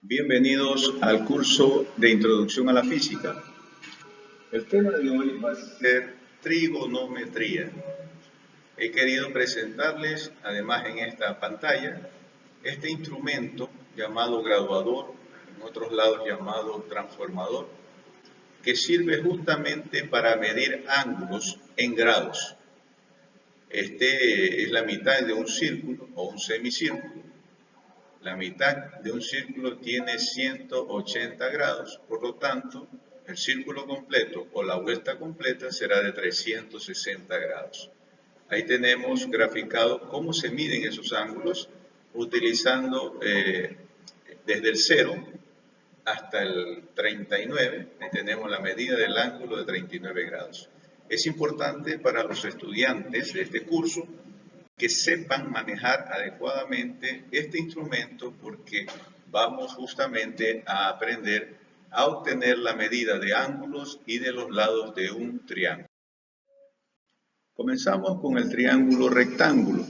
Bienvenidos al curso de Introducción a la Física. El tema de hoy va a ser trigonometría. He querido presentarles, además en esta pantalla, este instrumento llamado graduador, en otros lados llamado transformador, que sirve justamente para medir ángulos en grados. Este es la mitad de un círculo o un semicírculo. La mitad de un círculo tiene 180 grados, por lo tanto, el círculo completo o la vuelta completa será de 360 grados. Ahí tenemos graficado cómo se miden esos ángulos utilizando desde el 0 hasta el 39, ahí tenemos la medida del ángulo de 39 grados. Es importante para los estudiantes de este curso que sepan manejar adecuadamente este instrumento porque vamos justamente a aprender a obtener la medida de ángulos y de los lados de un triángulo. Comenzamos con el triángulo rectángulo.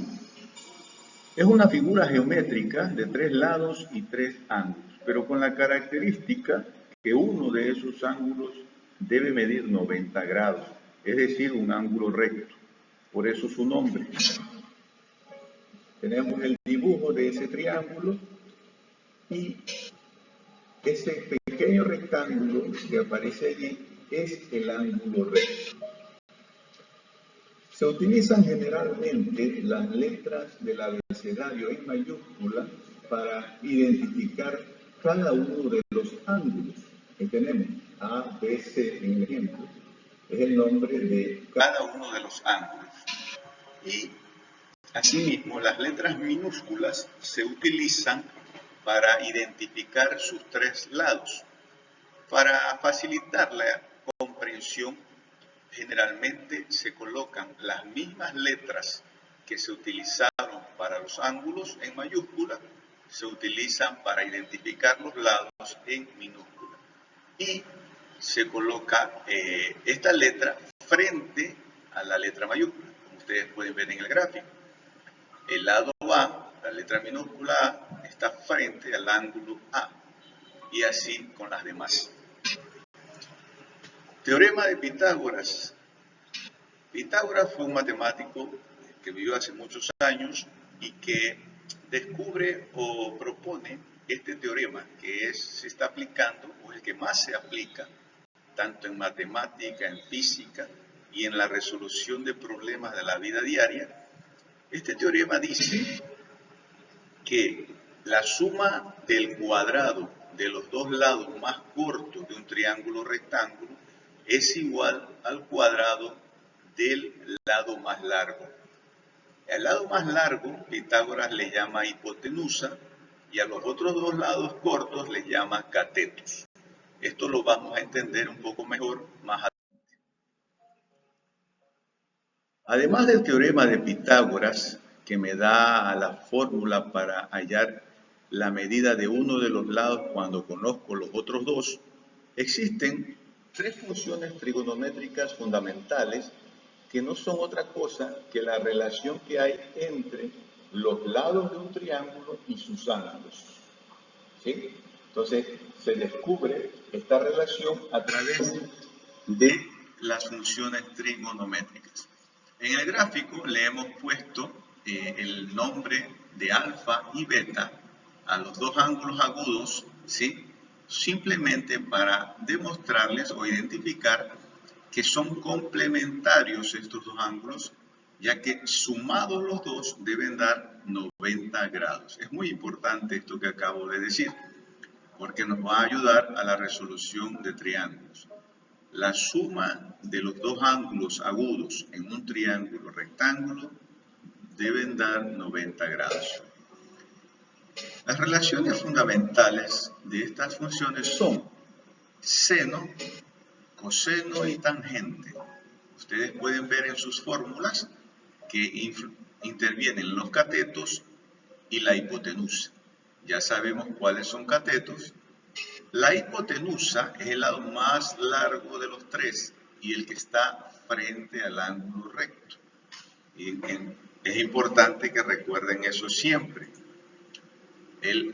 Es una figura geométrica de 3 lados y 3 ángulos, pero con la característica que uno de esos ángulos debe medir 90 grados, es decir, un ángulo recto. Por eso su nombre. Tenemos el dibujo de ese triángulo y ese pequeño rectángulo que aparece allí es el ángulo recto. Se utilizan generalmente las letras del abecedario en mayúscula para identificar cada uno de los ángulos que tenemos. A, B, C, en el ejemplo, es el nombre de cada uno de los ángulos. Y asimismo, las letras minúsculas se utilizan para identificar sus 3 lados. Para facilitar la comprensión, generalmente se colocan las mismas letras que se utilizaron para los ángulos en mayúscula, se utilizan para identificar los lados en minúscula. Y se coloca esta letra frente a la letra mayúscula, como ustedes pueden ver en el gráfico. El lado A, la letra minúscula A, está frente al ángulo A, y así con las demás. Teorema de Pitágoras. Pitágoras fue un matemático que vivió hace muchos años y que descubre o propone este teorema que se está aplicando, o el que más se aplica, tanto en matemática, en física y en la resolución de problemas de la vida diaria. Este teorema dice que la suma del cuadrado de los 2 lados más cortos de un triángulo rectángulo es igual al cuadrado del lado más largo. El lado más largo, Pitágoras le llama hipotenusa, y a los otros 2 lados cortos les llama catetos. Esto lo vamos a entender un poco mejor más adelante. Además del teorema de Pitágoras, que me da la fórmula para hallar la medida de uno de los lados cuando conozco los otros 2, existen 3 funciones trigonométricas fundamentales que no son otra cosa que la relación que hay entre los lados de un triángulo y sus ángulos. ¿Sí? Entonces, se descubre esta relación a través de las funciones trigonométricas. En el gráfico le hemos puesto el nombre de alfa y beta a los 2 ángulos agudos, ¿sí? Simplemente para demostrarles o identificar que son complementarios estos 2 ángulos, ya que sumados los 2 deben dar 90 grados. Es muy importante esto que acabo de decir, porque nos va a ayudar a la resolución de triángulos. La suma de los 2 ángulos agudos en un triángulo rectángulo deben dar 90 grados. Las relaciones fundamentales de estas funciones son seno, coseno y tangente. Ustedes pueden ver en sus fórmulas que intervienen los catetos y la hipotenusa. Ya sabemos cuáles son catetos. La hipotenusa es el lado más largo de los 3 y el que está frente al ángulo recto. Y es importante que recuerden eso siempre.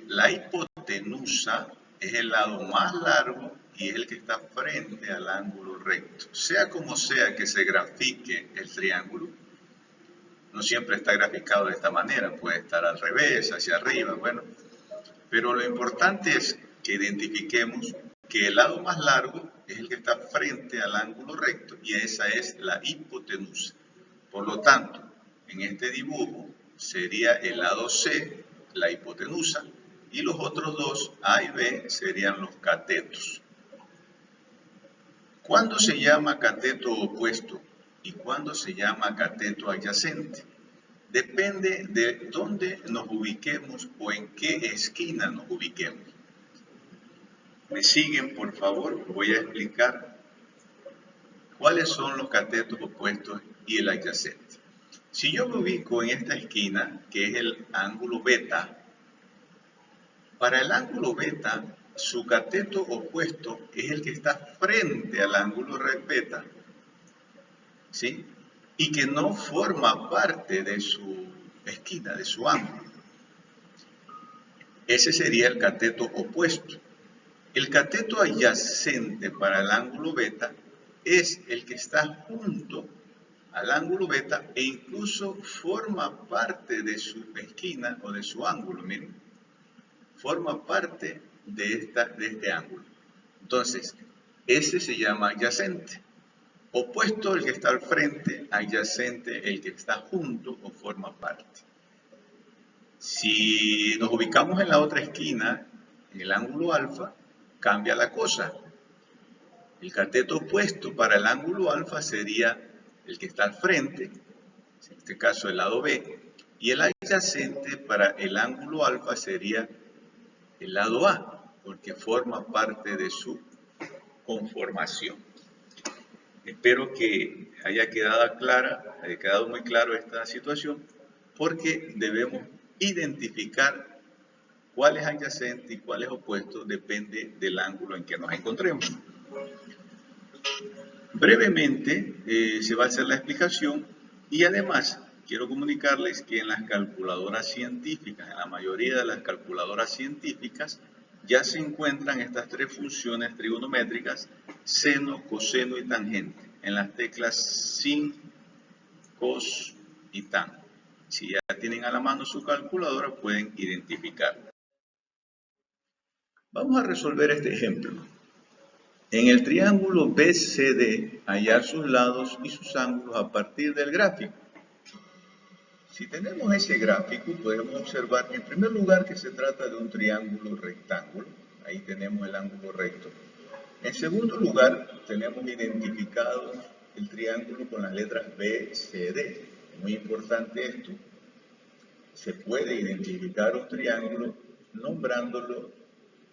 La hipotenusa hipotenusa es el lado más largo y es el que está frente al ángulo recto. Sea como sea que se grafique el triángulo, no siempre está graficado de esta manera, puede estar al revés, hacia arriba, bueno. Pero lo importante es que identifiquemos que el lado más largo es el que está frente al ángulo recto y esa es la hipotenusa. Por lo tanto, en este dibujo sería el lado C, la hipotenusa, y los otros dos, A y B, serían los catetos. ¿Cuándo se llama cateto opuesto y cuándo se llama cateto adyacente? Depende de dónde nos ubiquemos o en qué esquina nos ubiquemos. ¿Me siguen, por favor? Voy a explicar cuáles son los catetos opuestos y el adyacente. Si yo me ubico en esta esquina, que es el ángulo beta, para el ángulo beta, su cateto opuesto es el que está frente al ángulo beta, ¿sí? Y que no forma parte de su esquina, de su ángulo. Ese sería el cateto opuesto. El cateto adyacente para el ángulo beta es el que está junto al ángulo beta e incluso forma parte de su esquina o de su ángulo, miren. Forma parte de este ángulo. Entonces, ese se llama adyacente. Opuesto el que está al frente, adyacente el que está junto o forma parte. Si nos ubicamos en la otra esquina, en el ángulo alfa, cambia la cosa. El cateto opuesto para el ángulo alfa sería el que está al frente, en este caso el lado B, y el adyacente para el ángulo alfa sería el lado A, porque forma parte de su conformación. Espero que haya quedado muy claro esta situación, porque debemos identificar cuál es adyacente y cuál es opuesto, depende del ángulo en que nos encontremos. Brevemente se va a hacer la explicación y además quiero comunicarles que en las calculadoras científicas, en la mayoría de las calculadoras científicas, ya se encuentran estas tres funciones trigonométricas, seno, coseno y tangente, en las teclas sin, cos y tan. Si ya tienen a la mano su calculadora, pueden identificarla. Vamos a resolver este ejemplo. En el triángulo BCD, hallar sus lados y sus ángulos a partir del gráfico. Si tenemos ese gráfico, podemos observar en primer lugar que se trata de un triángulo rectángulo. Ahí tenemos el ángulo recto. En segundo lugar, tenemos identificado el triángulo con las letras BCD. Muy importante esto. Se puede identificar un triángulo nombrándolo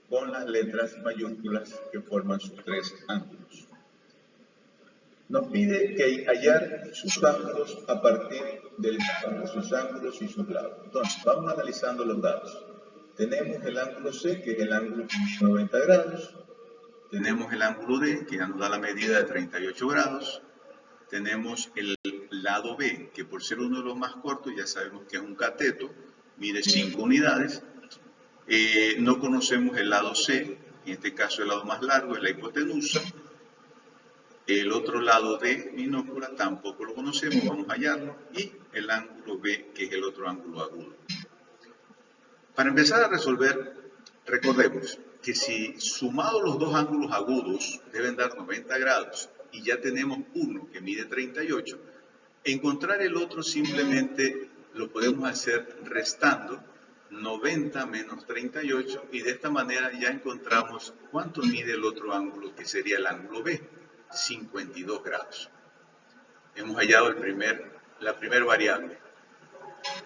con las letras mayúsculas que forman sus tres ángulos. Nos pide que hallar sus ángulos a partir de sus ángulos y sus lados. Entonces, vamos analizando los dados. Tenemos el ángulo C, que es el ángulo de 90 grados. Tenemos el ángulo D, que ya nos da la medida de 38 grados. Tenemos el lado B, que por ser uno de los más cortos, ya sabemos que es un cateto, mide 5 unidades. No conocemos el lado C, en este caso el lado más largo es la hipotenusa. El otro lado de minúscula tampoco lo conocemos, vamos a hallarlo. Y el ángulo B, que es el otro ángulo agudo. Para empezar a resolver, recordemos que si sumados los dos ángulos agudos deben dar 90 grados y ya tenemos uno que mide 38, encontrar el otro simplemente lo podemos hacer restando 90 menos 38 y de esta manera ya encontramos cuánto mide el otro ángulo, que sería el ángulo B, 52 grados. Hemos hallado la primera variable.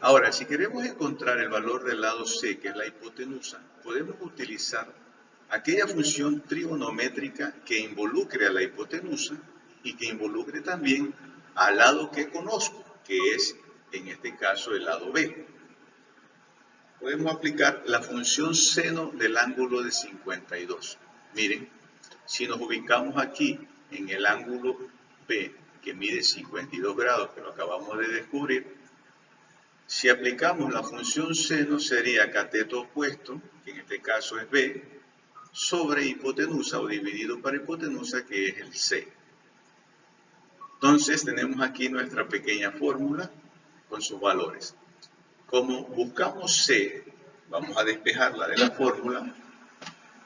Ahora, si queremos encontrar el valor del lado C, que es la hipotenusa, podemos utilizar aquella función trigonométrica que involucre a la hipotenusa y que involucre también al lado que conozco, que es en este caso el lado B. Podemos aplicar la función seno del ángulo de 52. Miren, si nos ubicamos aquí en el ángulo B, que mide 52 grados, que lo acabamos de descubrir, Si aplicamos la función seno, sería cateto opuesto, que en este caso es B, sobre hipotenusa o dividido por hipotenusa, que es el C. Entonces tenemos aquí nuestra pequeña fórmula con sus valores. Como buscamos C, vamos a despejarla de la fórmula,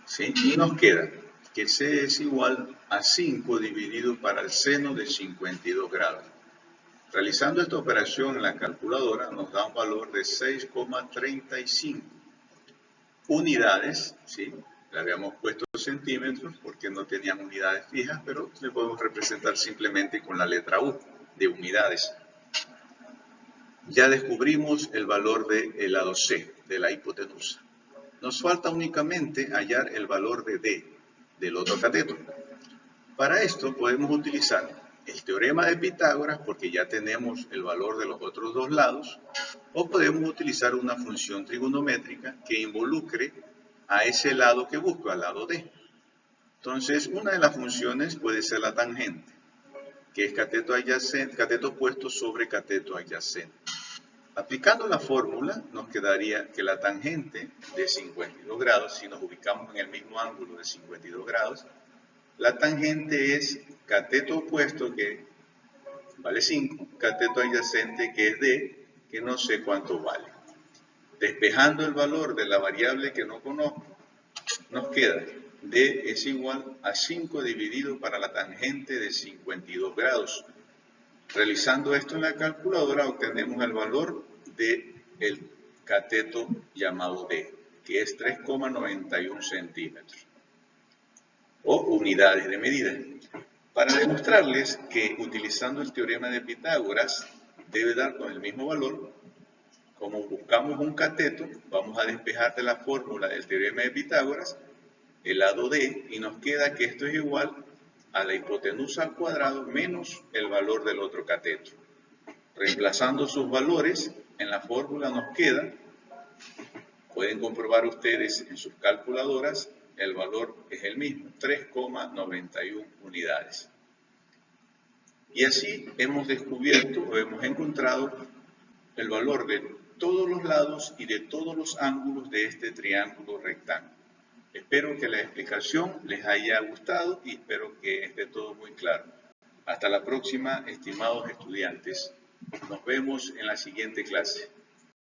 ¿sí? Y nos queda que C es igual a 5 dividido para el seno de 52 grados. Realizando esta operación en la calculadora nos da un valor de 6,35 unidades, ¿sí? Le habíamos puesto centímetros porque no tenían unidades fijas, pero le podemos representar simplemente con la letra U de unidades. Ya descubrimos el valor del lado C, de la hipotenusa. Nos falta únicamente hallar el valor de D, del otro cateto. Para esto podemos utilizar el teorema de Pitágoras, porque ya tenemos el valor de los otros dos lados, o podemos utilizar una función trigonométrica que involucre a ese lado que busco, al lado D. Entonces, una de las funciones puede ser la tangente, que es cateto adyacente, cateto opuesto sobre cateto adyacente. Aplicando la fórmula, nos quedaría que la tangente de 52 grados, si nos ubicamos en el mismo ángulo de 52 grados, la tangente es cateto opuesto, que vale 5, cateto adyacente, que es D, que no sé cuánto vale. Despejando el valor de la variable que no conozco, nos queda D es igual a 5 dividido para la tangente de 52 grados. Realizando esto en la calculadora obtenemos el valor del cateto llamado D, que es 3,91 centímetros o unidades de medida. Para demostrarles que utilizando el teorema de Pitágoras debe darnos el mismo valor, como buscamos un cateto, vamos a despejar de la fórmula del teorema de Pitágoras el lado D y nos queda que esto es igual a la hipotenusa al cuadrado menos el valor del otro cateto. Reemplazando sus valores en la fórmula nos queda, pueden comprobar ustedes en sus calculadoras, el valor es el mismo, 3,91 unidades. Y así hemos descubierto o hemos encontrado el valor de todos los lados y de todos los ángulos de este triángulo rectángulo. Espero que la explicación les haya gustado y espero que esté todo muy claro. Hasta la próxima, estimados estudiantes. Nos vemos en la siguiente clase.